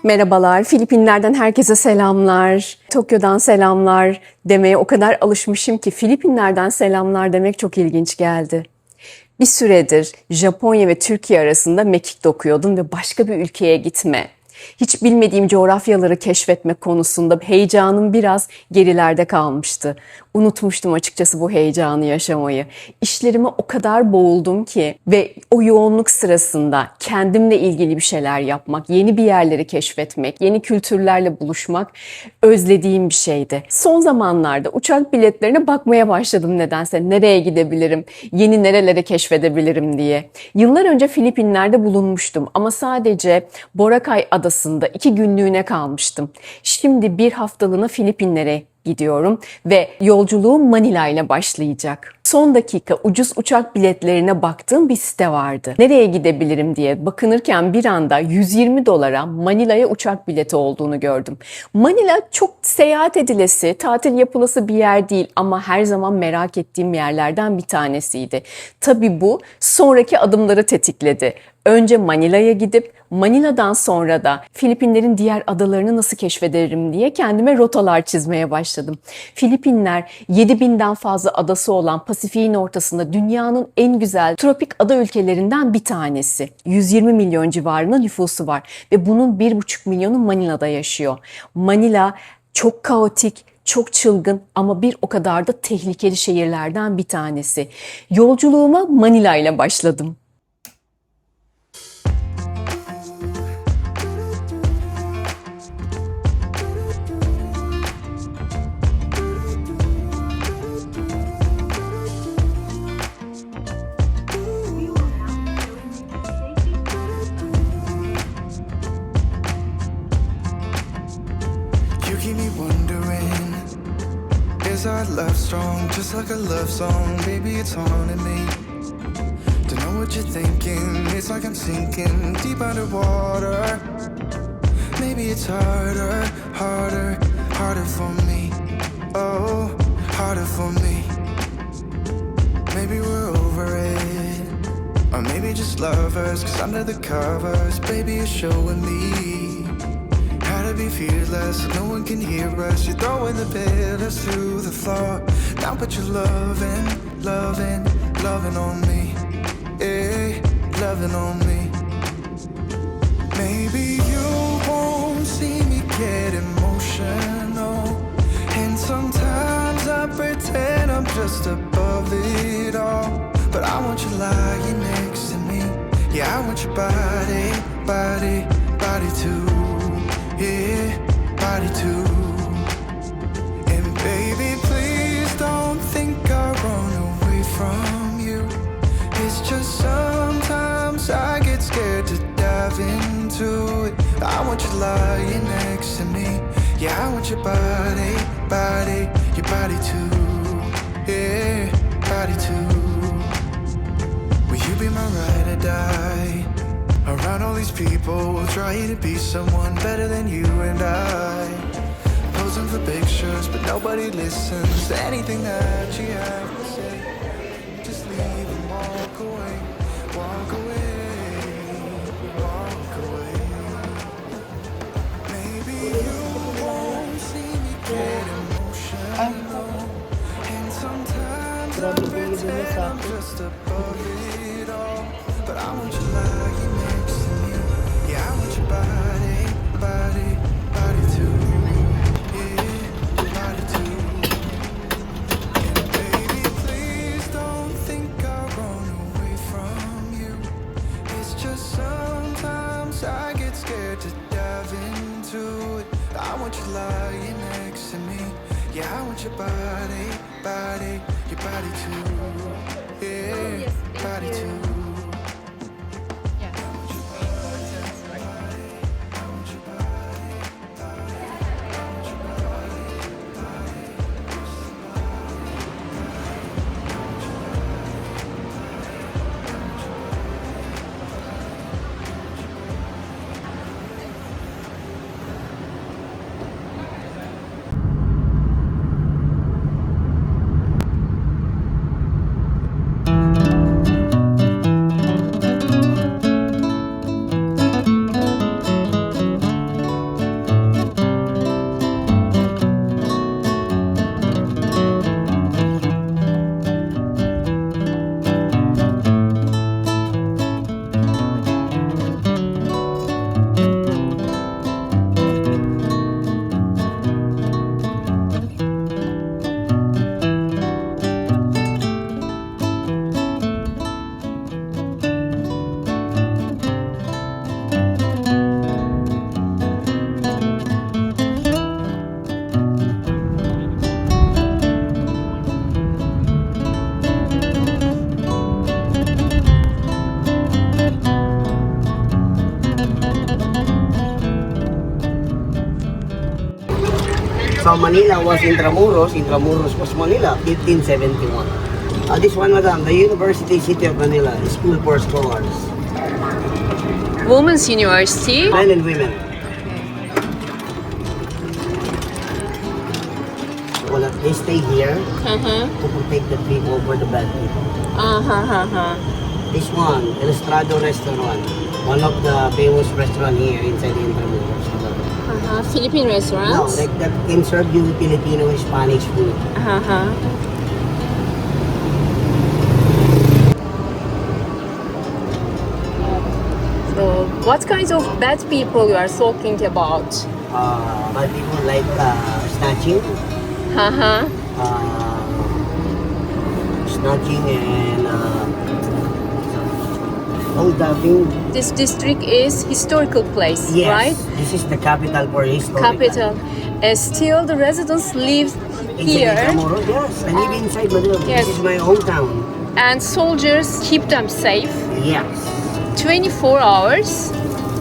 Merhabalar, Filipinler'den herkese selamlar. Tokyo'dan selamlar demeye o kadar alışmışım ki Filipinler'den selamlar demek çok ilginç geldi. Bir süredir Japonya ve Türkiye arasında mekik dokuyordum ve başka bir ülkeye gitme, hiç bilmediğim coğrafyaları keşfetmek konusunda heyecanım biraz gerilerde kalmıştı. Unutmuştum açıkçası bu heyecanı yaşamayı. İşlerime o kadar boğuldum ki ve o yoğunluk sırasında kendimle ilgili bir şeyler yapmak, yeni bir yerleri keşfetmek, yeni kültürlerle buluşmak özlediğim bir şeydi. Son zamanlarda uçak biletlerine bakmaya başladım nedense. Nereye gidebilirim, yeni nerelere keşfedebilirim diye. Yıllar önce Filipinler'de bulunmuştum ama sadece Boracay Adası'nda 2 günlüğüne kalmıştım. Şimdi bir haftalığına Filipinlere gidiyorum ve yolculuğum Manila ile başlayacak. Son dakika ucuz uçak biletlerine baktığım bir site vardı. Nereye gidebilirim diye bakınırken bir anda 120 dolara Manila'ya uçak bileti olduğunu gördüm. Manila çok seyahat edilesi, tatil yapılası bir yer değil ama her zaman merak ettiğim yerlerden bir tanesiydi. Tabii bu sonraki adımları tetikledi. Önce Manila'ya gidip Manila'dan sonra da Filipinlerin diğer adalarını nasıl keşfederim diye kendime rotalar çizmeye başladım. Filipinler 7000'den fazla adası olan Pasifik'in ortasında dünyanın en güzel tropik ada ülkelerinden bir tanesi. 120 milyon civarında nüfusu var ve bunun 1,5 milyonu Manila'da yaşıyor. Manila çok kaotik, çok çılgın ama bir o kadar da tehlikeli şehirlerden bir tanesi. Yolculuğuma Manila ile başladım. You keep me wondering, is our love strong? Just like a love song, baby, it's haunting me. Don't know what you're thinking, it's like I'm sinking deep underwater. Maybe it's harder, harder for me. Oh, harder for me. Maybe we're over it, or maybe just lovers, 'cause under the covers, baby, you're showing me how to be fearless, so no one can hear us. You're throwing the pillars through the floor. Now but you're loving, loving, loving on me. Yeah, loving on me. Maybe you won't see me get emotional, and sometimes I pretend I'm just above it all. But I want you lying next to me. Yeah, I want your body, body, body too. Yeah, body too. And baby, please don't think I run away from you. It's just sometimes I get scared to dive into it. I want you lying next to me. Yeah, I want your body, body, your body too. Yeah, body too. Will you be my ride or die? Around all these people, trying to be someone better than you and I. Posing for pictures, but nobody listens to anything that you have to say. Just leave and walk away, walk away, walk away. Maybe you won't see me get emotional, and sometimes I pretend I'm just above it all. But I want you lying next to me. Yeah, I want your body, body, body too. Yeah, body too. And baby, please don't think I'll run away from you. It's just sometimes I get scared to dive into it. I want you lying next to me. Yeah, I want your body, body, your body too. Yeah, body too. So Manila was Intramuros. Intramuros was Manila, 1571. This one, madam, the University City of Manila, school for scholars, Women's University. men and women. Well, they stay here to protect the people for the bad people. This one, El Estrado Restaurant, one of the famous restaurant here inside the Intramuros. Philippine No, restaurants. like that can serve you Filipino, Spanish food. So, what kinds of bad people you are talking about? But people like snatching, snatching and holding. This district is historical place, Yes, right? this is the capital for historical. Capital. Still, the residents live Inside here, Intramuros, yes, I live inside Manila. Yes. This is my hometown. and soldiers keep them safe Yes, 24 hours.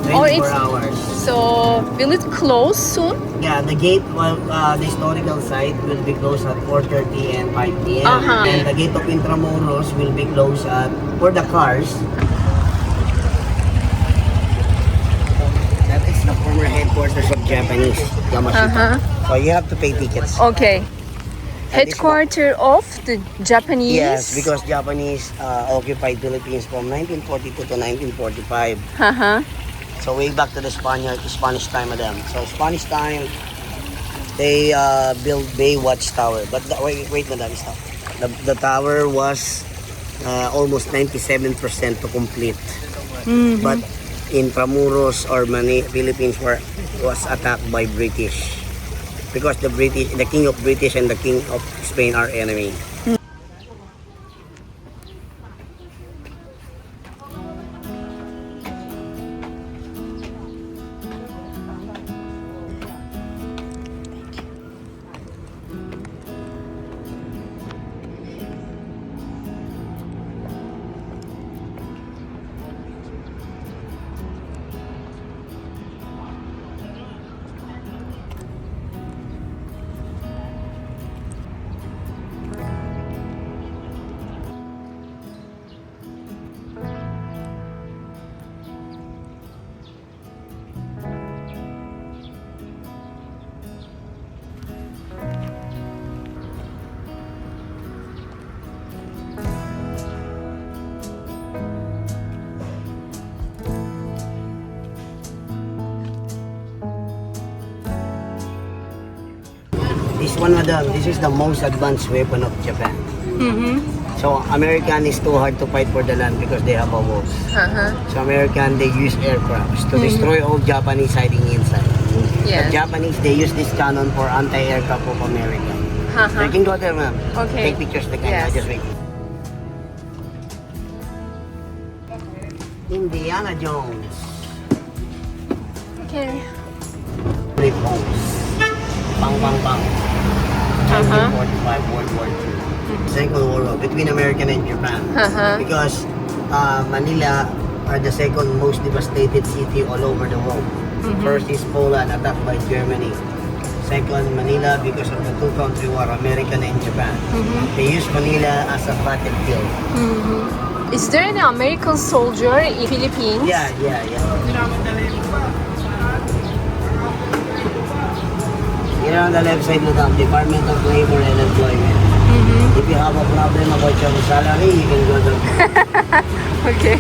24 it's- hours. So, will it close soon? Yeah, the gate, well, the historical site will be closed at 4:30 and 5 p.m. And the gate of Intramuros will be closed at, for the cars. That is the former headquarters of Japanese, Yamashita. So you have to pay tickets. Okay. Headquarter of the Japanese. Yes, because Japanese occupied Philippines from 1942 to 1945. So way back to the Spanish time, madam. So Spanish time, they built Baywatch Tower. But wait, madam, stop. The tower was almost 97% to complete. But Intramuros or Philippines was attacked by British. Because the King of British and the King of Spain are enemy. This one, madam, this is the most advanced weapon of Japan. So American is too hard to fight for the land because they have a walls. So American, they use aircrafts to destroy all Japanese hiding inside. The Japanese, they use this cannon for anti-aircraft of America. You can go there, ma'am. Okay. Take pictures of the camera. Yes. Just wait. Indiana Jones. Okay. Flip homes. Bang, bang, bang. 1945, World War II. Second World War between America and Japan. Because Manila are the second most devastated city all over the world. First is Poland, attacked by Germany. Second, Manila, because of the two country war, American and Japan. They use Manila as a battlefield. Is there any American soldier in Philippines? Yeah. Here on the left side, madam, Department of Labor and Employment. If you have a problem about your salary, you can go there. Okay.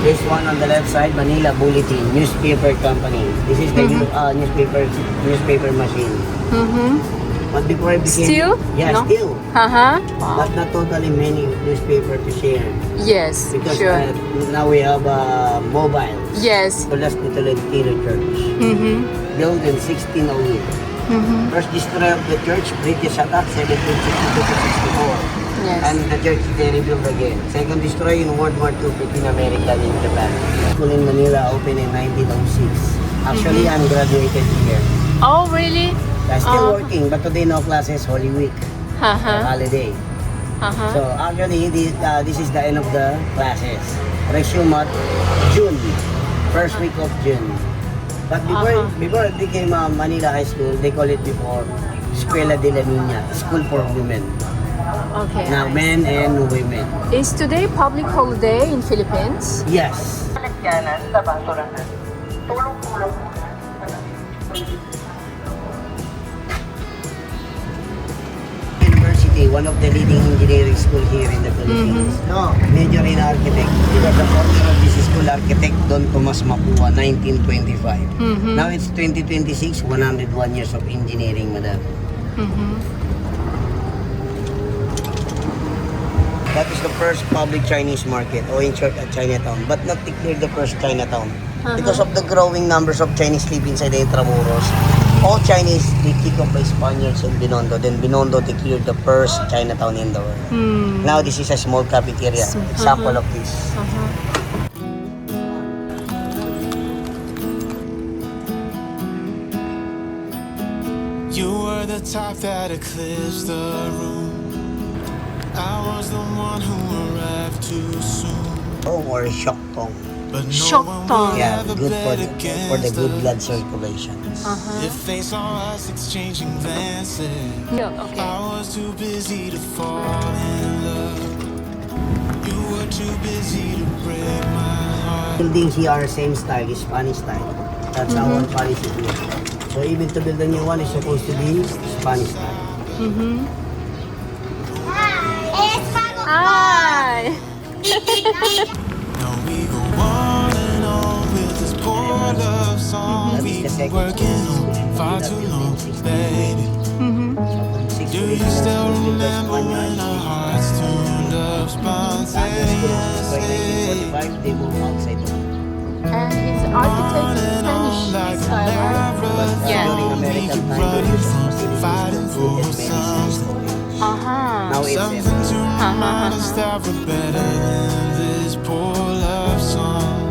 This one on the left side, Manila Bulletin, newspaper company. This is the newspaper machine. But before I became... Still? Yeah, No? still. Wow. But not totally many newspaper to share. Yes, Because sure. now we have mobiles. Yes. So that's the Tolentino Church. Built in 1608. First destroy of the church, British attack, 1762 to 64. Yes. And the church they rebuilt again. Second destroy in World War II between America and Japan. School in Manila opened in 1906. Actually, I'm graduated here. Oh, really? I'm still working, but today no classes, Holy Week, holiday. So actually, this is the end of the classes. Resume at June, first week of June. But before it became Manila High School, they call it before Escuela de la Niña, School for Women. Okay. Now men and women. Is today public holiday in Philippines? Yes. University, one of the leading engineering school here in the Philippines. No, major in architect. Because the founder of this school, architect Don Tomas Mapua, 1925. Now it's 2026, 101 years of engineering, madam. That is the first public Chinese market, or in short, at Chinatown. But not declared the first Chinatown. Because of the growing numbers of Chinese live inside the Intramuros, all Chinese, they kick off by Spaniards in Binondo. Then Binondo declared the first Chinatown in the world. Now this is a small cafeteria, example of this. You were the type that eclipsed the room. I was the one who arrived too soon. Or shock tong. But no Shock one tong. will Yeah, ever good bet for the against good us. blood circulation. If they saw us exchanging glances, Yeah, okay. I was too busy to fall in love. You were too busy to break my heart. Buildings here are same style, Spanish style. That's our policy here. So even to build a new one is supposed to be Spanish style. Hi! Now we go on and on with this poor love song. That is We've the been second working on school. far That too building, long, 16 baby. Do you still remember when our Spanish? hearts tuned up spontaneously? By 1945, they moved outside the And it's architect in Spanish style, right? Yeah. During American time, they used to Fighting for facilities something. Now it's Something empty. to remind us that we're better than this poor love song.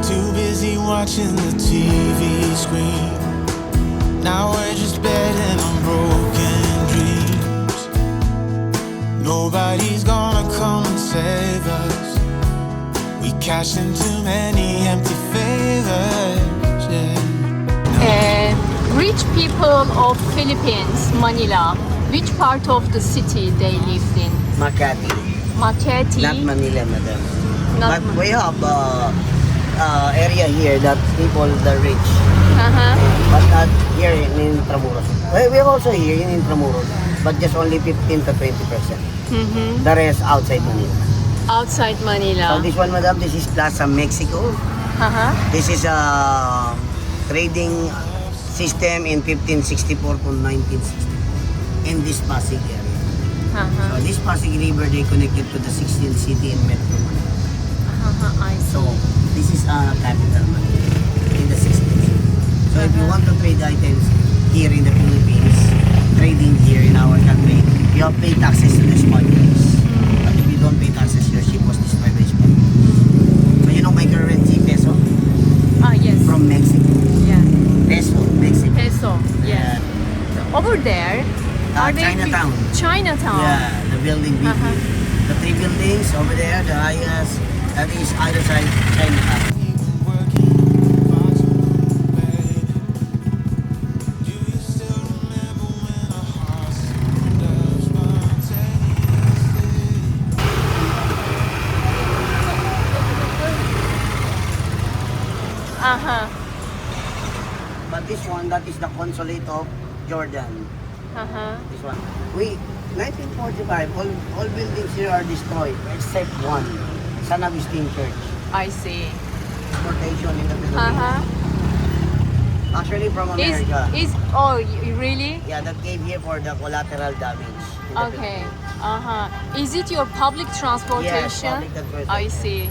Too busy watching the TV screen. Now we're just betting on broken dreams. Nobody's gonna come and save us. We cash in too many empty favors. Yeah. Rich people of Philippines, Manila, which part of the city they lived in? Makati. Makati. Not Manila, madam. Not But we have area here that people, the rich. But not here in Intramuros. We have also here in Intramuros, but just only 15 to 20%. The rest outside Manila. Outside So Manila. this one, madam, this is Plaza Mexico. This is a trading system in 1564 to 1964 in this Pasig area. So this Pasig River, they connected to the 16th city in Metro Manila. I So this is a capital Manila in the 16th. So if you want to trade items here in the Philippines, trading here in our country, you have to pay taxes to the Spaniards. But if you don't pay taxes, your ship was destroyed by Spaniards. So you know my currency peso yes. from Mexico. Yeah. Peso, Mexico. Peso. Yeah. Over there, are they Chinatown. Chinatown. Yeah, the building big. The three buildings over there, the highest, that is either side Chinatown. But this one, that is the consulate of Jordan. This one. 1945, all buildings here are destroyed except one, San Agustin Church. I see. Transportation in the Philippines. Actually from America. Really? Yeah, that came here for the collateral damage. in the Okay. Philippines. Is it your public transportation? Yes, public transportation. I see.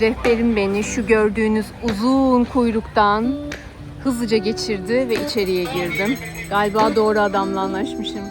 Rehberim beni şu gördüğünüz uzun kuyruktan hızlıca geçirdi ve içeriye girdim. Galiba doğru adamla anlaşmışım.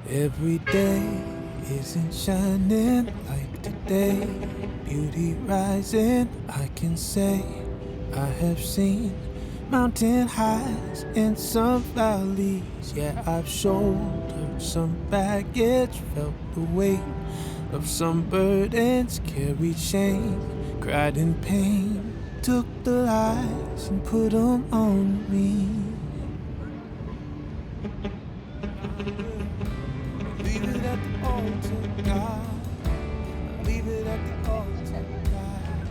Every day isn't shining like today. Beauty rising, I can say I have seen mountain highs and some valleys. Yeah, I've shouldered some baggage, felt the weight of some burdens, carried shame, cried in pain, took the lies and put them on me. Leave it at the altar, God. Leave it at the altar, God.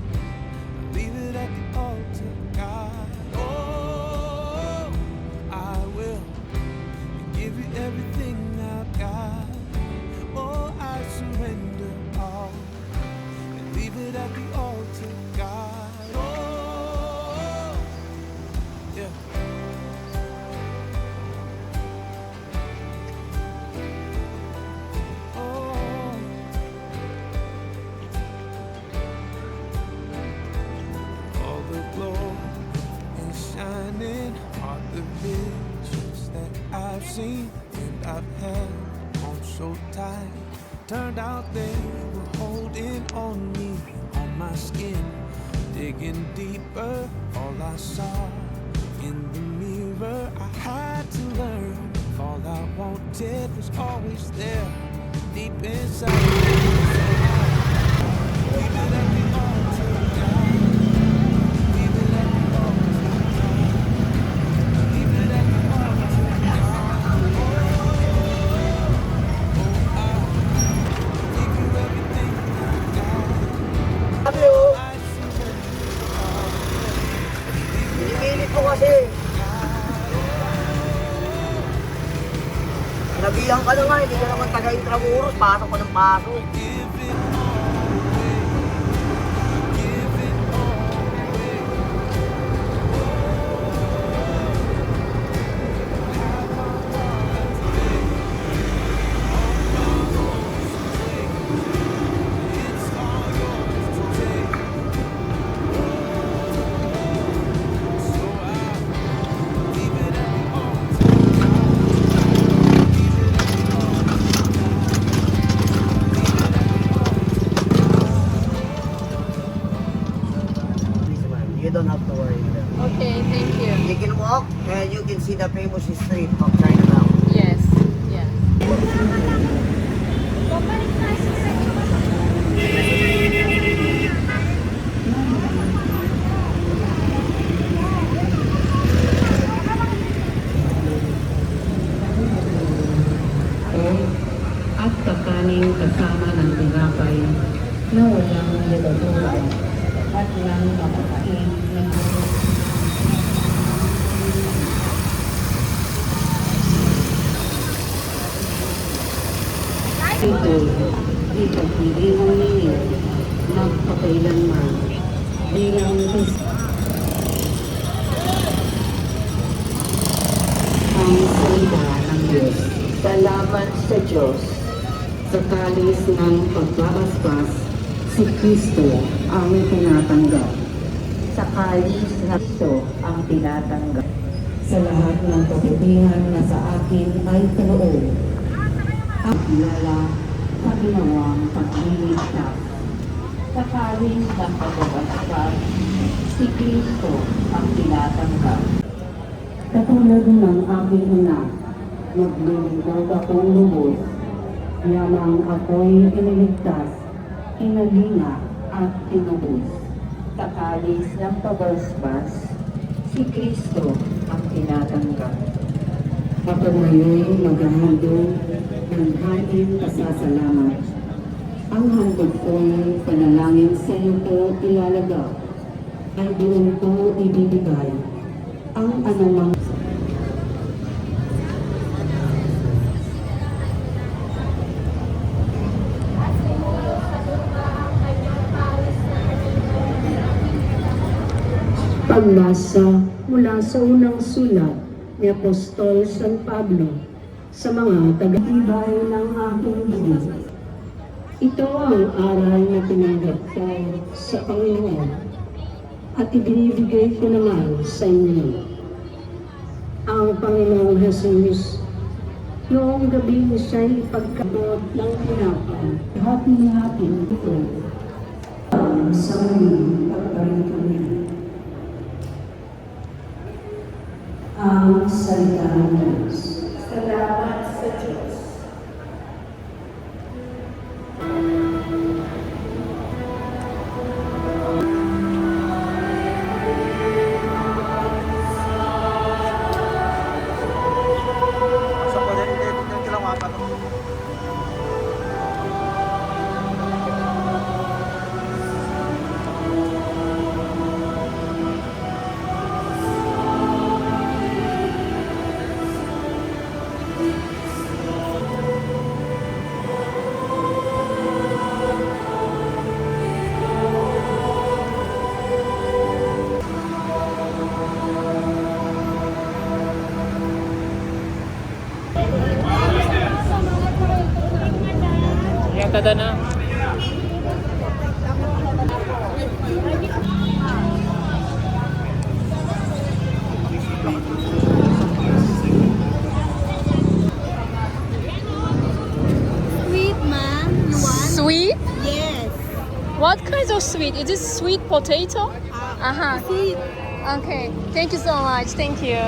Leave it at the altar, God. Oh, I will give you everything I've got. Oh, I surrender all and leave it at the altar, God. Oh, yeah. Oh, all the glory is shining on the visions that I've seen and I've held on so tight. Turned out they were holding on me, on my skin, digging deeper. All I saw in the mirror, I had to learn. All I wanted was always there, deep inside. Leave it at the altar, God. Leave it at the altar, God. Leave it at the altar, God. Give you everything I got. Sabi oh, I surrender all. pinipilit ko kasi. Nabihan ka na nga, hindi ka naman taga-intramuros, pasok ko ng pasok. Give it all away. Give it all away. It's all yours to take. So I leave it at the altar. Leave it at the altar. Leave it at the altar. Please, ma'am, you don't have to worry. Okay, thank you. You can walk and you can see the famous street of Chinatown. Yes, yes. At kakaning kasama ng tinapay na walang niluluto at ng mapakain na gusto. Ito, ipagpilihan ninyo magpakailanman bilang ang salita ng Diyos. Salamat sa Diyos. Sa kalis ng pagbabasbas, si Kristo ang tinatanggap. Sa kalis na Kristo ang tinatanggap. Sa lahat ng kabutihan na sa akin ay kaloob. Ang kilala sa ginawang pagliligtas. Sa kalis ng pagbabasbas, si Kristo ang tinatanggap. Katulad ng aking ina, maglilingkod akong lubos, yamang ako'y iniligtas, inalinga at tinubos. Sa kalis ng pabasbas, si Kristo ang tinatanggap. Ako ngayon maghahandog ng hain pasasalamat. Ang handog ko'y panalangin sa iyo ko ilalagaw, ay doon ko ibibigay ang anumang pagbasa mula sa unang sulat ni Apostol San Pablo sa mga taga-ibay ng aking bibig. Ito ang aral na tinanggap ko sa Panginoon at ibinibigay ko naman sa inyo. Ang Panginoong Jesus Noong gabi siya'y pagkabot ng tinapay. Hati-hati ito. Sa muli, pagkarito niya. Ang salita ng Diyos. Salamat sa Diyos. Tada na. Sweet, ma'am. You want? Sweet? Yes. What kinds of sweet? Is it sweet potato? Sweet. Okay. Thank you so much. Thank you.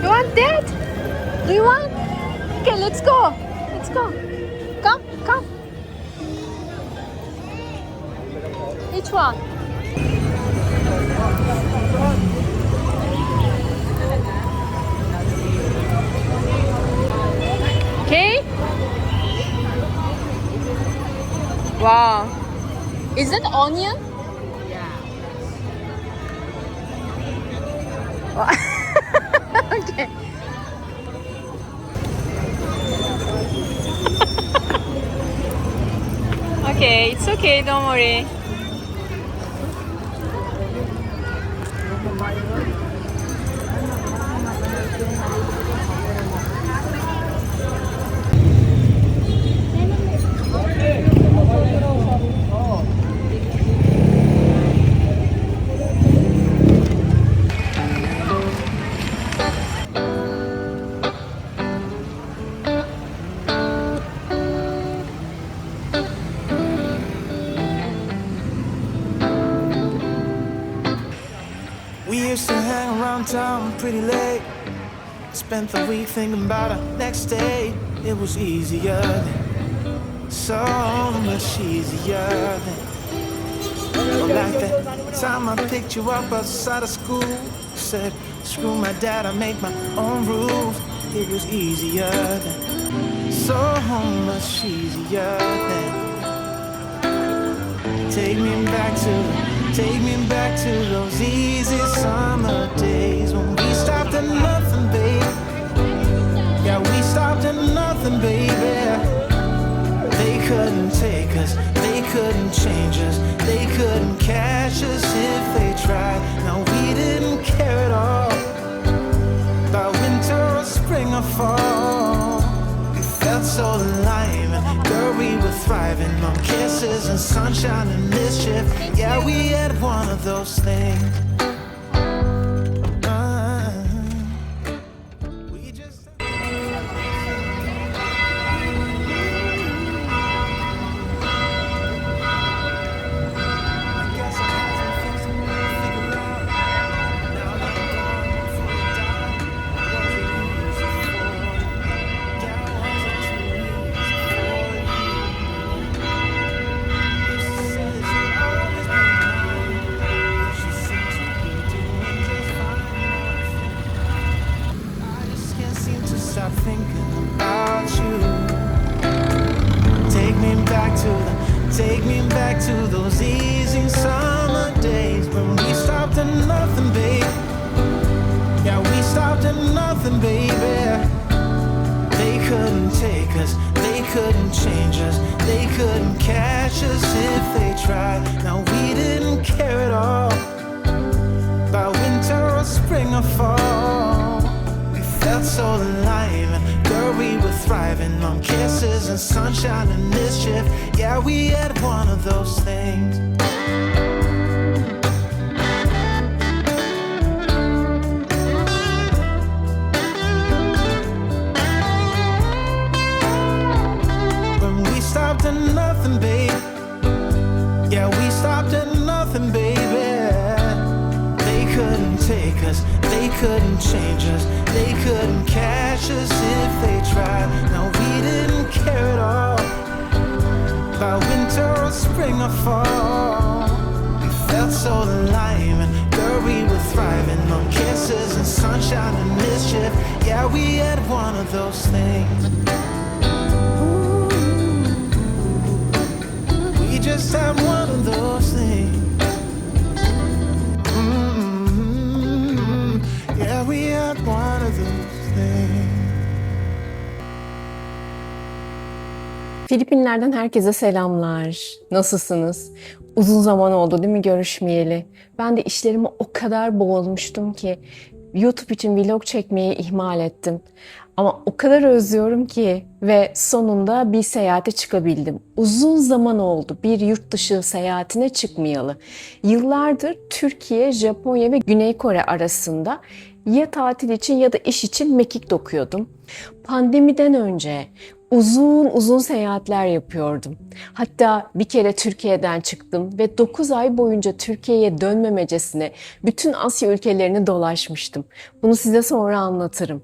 You want that? Do you want? Okay, let's go. Let's go. Come, come. Which one? Okay. Wow. Is that onion? Okay. Okay, it's okay, don't worry. We used to hang around town pretty late. Spent the week thinking about our next day. It was easier then, so much easier then. Like that time I picked you up outside of school. Said, screw my dad, I make my own rules. It was easier then, so much easier then. Take me back to those easy summer days when we stopped at nothing, baby. Yeah, we stopped at nothing, baby. They couldn't take us, they couldn't change us, they couldn't catch us if they tried. No, we didn't care at all about winter or spring or fall. We felt so alive, and girl, we were thriving on kisses and sunshine and mischief. Yeah, we had one of those things. We just back to those easy summer days when we stopped at nothing, babe. Yeah, we stopped at nothing, baby. They couldn't take us, they couldn't change us, they couldn't catch us if they tried. Now we didn't care at all about winter or spring or fall. We felt so alive, and girl, we were thriving on kisses and sunshine and mischief. Yeah, we had one of those things. Stopped at nothing, babe. Yeah, we stopped at nothing, baby. They couldn't take us, they couldn't change us, they couldn't catch us if they tried. Now we didn't care at all about winter or spring or fall. We felt so alive, and girl, we were thriving on kisses and sunshine and mischief. Yeah, we had one of those things. Just have one of those things. Yeah, we had one of those things. Filipinler'den herkese selamlar. Nasılsınız? Uzun zaman oldu değil mi görüşmeyeli? Ben de işlerime o kadar boğulmuştum ki YouTube için vlog çekmeyi ihmal ettim. Ama o kadar özlüyorum ki ve sonunda bir seyahate çıkabildim. Uzun zaman oldu bir yurt dışı seyahatine çıkmayalı. Yıllardır Türkiye, Japonya ve Güney Kore arasında ya tatil için ya da iş için mekik dokuyordum. Pandemiden önce uzun uzun seyahatler yapıyordum. Hatta bir kere Türkiye'den çıktım ve 9 ay boyunca Türkiye'ye dönmemecesine bütün Asya ülkelerini dolaşmıştım. Bunu size sonra anlatırım.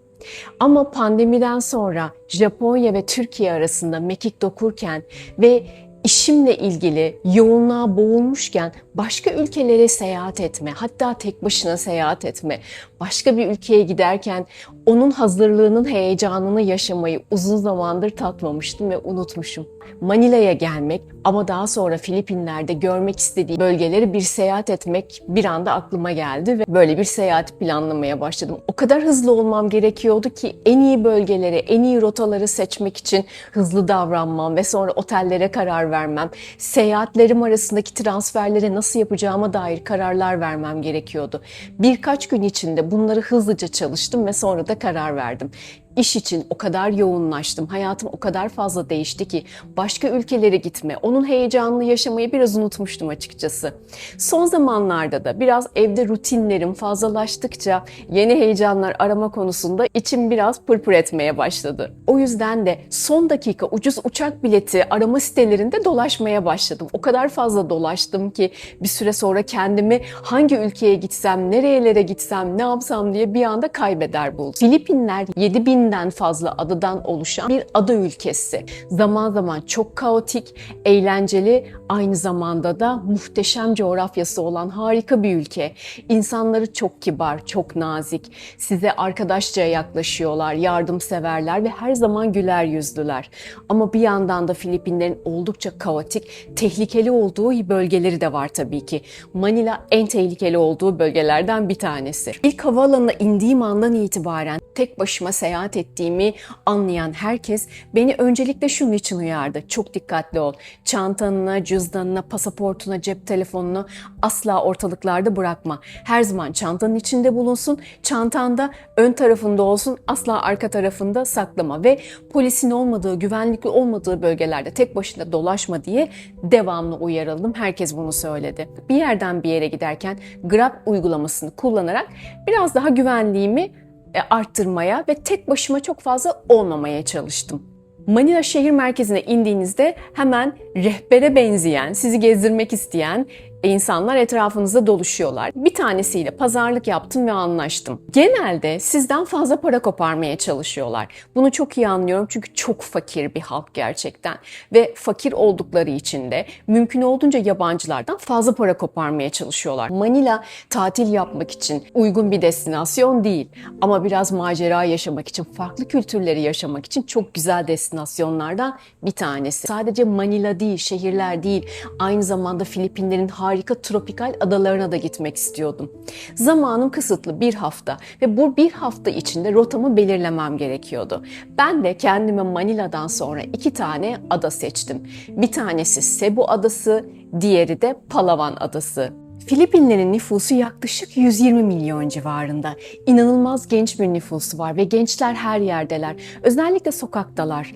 Ama pandemiden sonra Japonya ve Türkiye arasında mekik dokurken ve işimle ilgili yoğunluğa boğulmuşken başka ülkelere seyahat etme, hatta tek başına seyahat etme, başka bir ülkeye giderken onun hazırlığının heyecanını yaşamayı uzun zamandır tatmamıştım ve unutmuşum. Manila'ya gelmek ama daha sonra Filipinler'de görmek istediğim bölgeleri bir seyahat etmek bir anda aklıma geldi ve böyle bir seyahat planlamaya başladım. O kadar hızlı olmam gerekiyordu ki en iyi bölgeleri, en iyi rotaları seçmek için hızlı davranmam ve sonra otellere karar vermem, seyahatlerim arasındaki transferleri nasıl yapacağıma dair kararlar vermem gerekiyordu. Birkaç gün içinde bunları hızlıca çalıştım ve sonra da karar verdim. İş için o kadar yoğunlaştım, hayatım o kadar fazla değişti ki başka ülkelere gitme, onun heyecanını yaşamayı biraz unutmuştum açıkçası. Son zamanlarda da biraz evde rutinlerim fazlalaştıkça yeni heyecanlar arama konusunda içim biraz pırpır etmeye başladı. O yüzden de son dakika ucuz uçak bileti arama sitelerinde dolaşmaya başladım. O kadar fazla dolaştım ki bir süre sonra kendimi hangi ülkeye gitsem, nerelere gitsem, ne yapsam diye bir anda kaybeder buldum. Filipinler 7000'den fazla adadan oluşan bir ada ülkesi. Zaman zaman çok kaotik, eğlenceli, aynı zamanda da muhteşem coğrafyası olan harika bir ülke. İnsanları çok kibar, çok nazik, size arkadaşça yaklaşıyorlar, yardımseverler ve her zaman güler yüzlüler. Ama bir yandan da Filipinlerin oldukça kaotik, tehlikeli olduğu bölgeleri de var tabii ki. Manila en tehlikeli olduğu bölgelerden bir tanesi. İlk havaalanına indiğim andan itibaren tek başıma seyahat ettiğimi anlayan herkes beni öncelikle şunun için uyardı. Çok dikkatli ol. Çantanına, cüzdanına, pasaportuna, cep telefonunu asla ortalıklarda bırakma. Her zaman çantanın içinde bulunsun. Çantanda ön tarafında olsun. Asla arka tarafında saklama ve polisin olmadığı, güvenlikli olmadığı bölgelerde tek başına dolaşma diye devamlı uyarıldım. Herkes bunu söyledi. Bir yerden bir yere giderken Grab uygulamasını kullanarak biraz daha güvenliğimi arttırmaya ve tek başıma çok fazla olmamaya çalıştım. Manila şehir merkezine indiğinizde hemen rehbere benzeyen, sizi gezdirmek isteyen İnsanlar etrafınızda doluşuyorlar. Bir tanesiyle pazarlık yaptım ve anlaştım. Genelde sizden fazla para koparmaya çalışıyorlar. Bunu çok iyi anlıyorum çünkü çok fakir bir halk gerçekten. Ve fakir oldukları için de mümkün olduğunca yabancılardan fazla para koparmaya çalışıyorlar. Manila tatil yapmak için uygun bir destinasyon değil. Ama biraz macera yaşamak için, farklı kültürleri yaşamak için çok güzel destinasyonlardan bir tanesi. Sadece Manila değil, şehirler değil, aynı zamanda Filipinlerin harika tropikal adalarına da gitmek istiyordum. Zamanım kısıtlı, bir hafta ve bu bir hafta içinde rotamı belirlemem gerekiyordu. Ben de kendime Manila'dan sonra 2 tane ada seçtim. Bir tanesi Cebu Adası, diğeri de Palawan Adası. Filipinlerin nüfusu yaklaşık 120 milyon civarında. İnanılmaz genç bir nüfusu var ve gençler her yerdeler. Özellikle sokaktalar.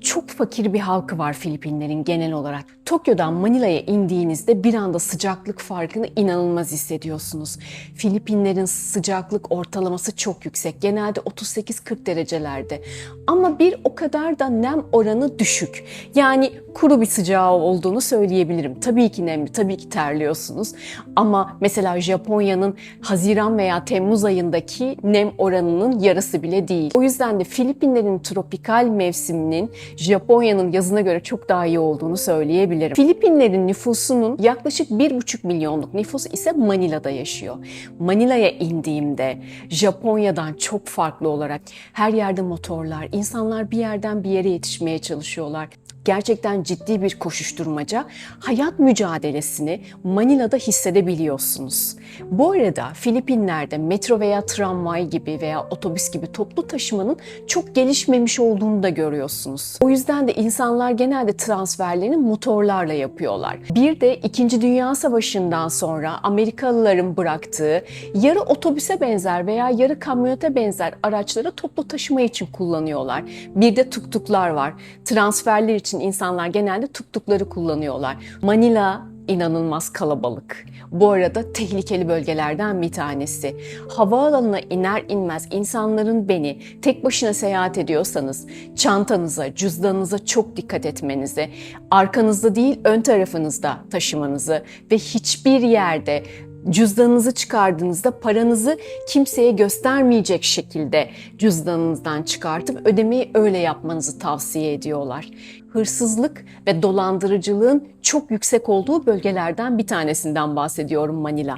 Çok fakir bir halkı var Filipinlerin genel olarak. Tokyo'dan Manila'ya indiğinizde bir anda sıcaklık farkını inanılmaz hissediyorsunuz. Filipinlerin sıcaklık ortalaması çok yüksek. Genelde 38-40 derecelerde. Ama bir o kadar da nem oranı düşük. Yani kuru bir sıcağı olduğunu söyleyebilirim. Tabii ki nemli, tabii ki terliyorsunuz. Ama mesela Japonya'nın Haziran veya Temmuz ayındaki nem oranının yarısı bile değil. O yüzden de Filipinlerin tropikal mevsiminin Japonya'nın yazına göre çok daha iyi olduğunu söyleyebilirim. Filipinlerin nüfusunun yaklaşık 1,5 milyonluk nüfusu ise Manila'da yaşıyor. Manila'ya indiğimde Japonya'dan çok farklı olarak her yerde motorlar, insanlar bir yerden bir yere yetişmeye çalışıyorlar. Gerçekten ciddi bir koşuşturmaca, hayat mücadelesini Manila'da hissedebiliyorsunuz. Bu arada Filipinler'de metro veya tramvay gibi veya otobüs gibi toplu taşımanın çok gelişmemiş olduğunu da görüyorsunuz. O yüzden de insanlar genelde transferlerini motorlarla yapıyorlar. Bir de 2. Dünya Savaşı'ndan sonra Amerikalıların bıraktığı yarı otobüse benzer veya yarı kamyonete benzer araçları toplu taşıma için kullanıyorlar. Bir de tuktuklar var. Transferler için insanlar genelde tuktukları kullanıyorlar. Manila inanılmaz kalabalık. Bu arada tehlikeli bölgelerden bir tanesi. Havaalanına iner inmez insanların beni tek başına seyahat ediyorsanız çantanıza, cüzdanınıza çok dikkat etmenizi, arkanızda değil ön tarafınızda taşımanızı ve hiçbir yerde cüzdanınızı çıkardığınızda paranızı kimseye göstermeyecek şekilde cüzdanınızdan çıkartıp ödemeyi öyle yapmanızı tavsiye ediyorlar. Hırsızlık ve dolandırıcılığın çok yüksek olduğu bölgelerden bir tanesinden bahsediyorum Manila.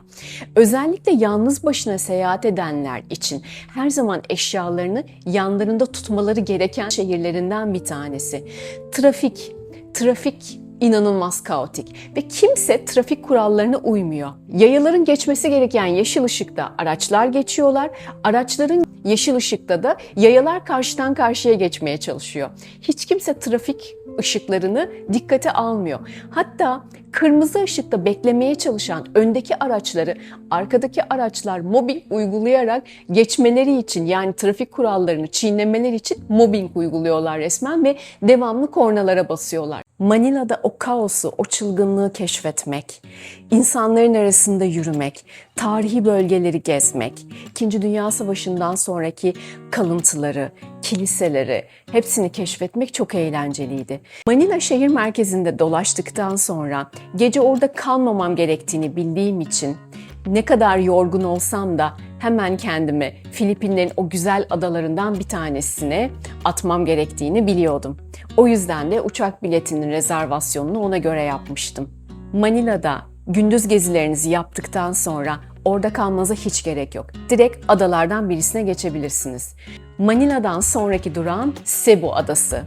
Özellikle yalnız başına seyahat edenler için her zaman eşyalarını yanlarında tutmaları gereken şehirlerinden bir tanesi. Trafik inanılmaz kaotik ve kimse trafik kurallarına uymuyor. Yayaların geçmesi gereken yeşil ışıkta araçlar geçiyorlar. Araçların yeşil ışıkta da yayalar karşıdan karşıya geçmeye çalışıyor. Hiç kimse trafik ışıklarını dikkate almıyor. Hatta kırmızı ışıkta beklemeye çalışan öndeki araçları arkadaki araçlar mobbing uygulayarak geçmeleri için, yani trafik kurallarını çiğnemeleri için mobbing uyguluyorlar resmen ve devamlı kornalara basıyorlar. Manila'da o kaosu, o çılgınlığı keşfetmek, insanların arasında yürümek, tarihi bölgeleri gezmek, 2. Dünya Savaşı'ndan sonraki kalıntıları, kiliseleri hepsini keşfetmek çok eğlenceliydi. Manila şehir merkezinde dolaştıktan sonra gece orada kalmamam gerektiğini bildiğim için ne kadar yorgun olsam da hemen kendimi Filipinlerin o güzel adalarından bir tanesine atmam gerektiğini biliyordum. O yüzden de uçak biletinin rezervasyonunu ona göre yapmıştım. Manila'da gündüz gezilerinizi yaptıktan sonra orada kalmanıza hiç gerek yok. Direkt adalardan birisine geçebilirsiniz. Manila'dan sonraki durağım Cebu Adası.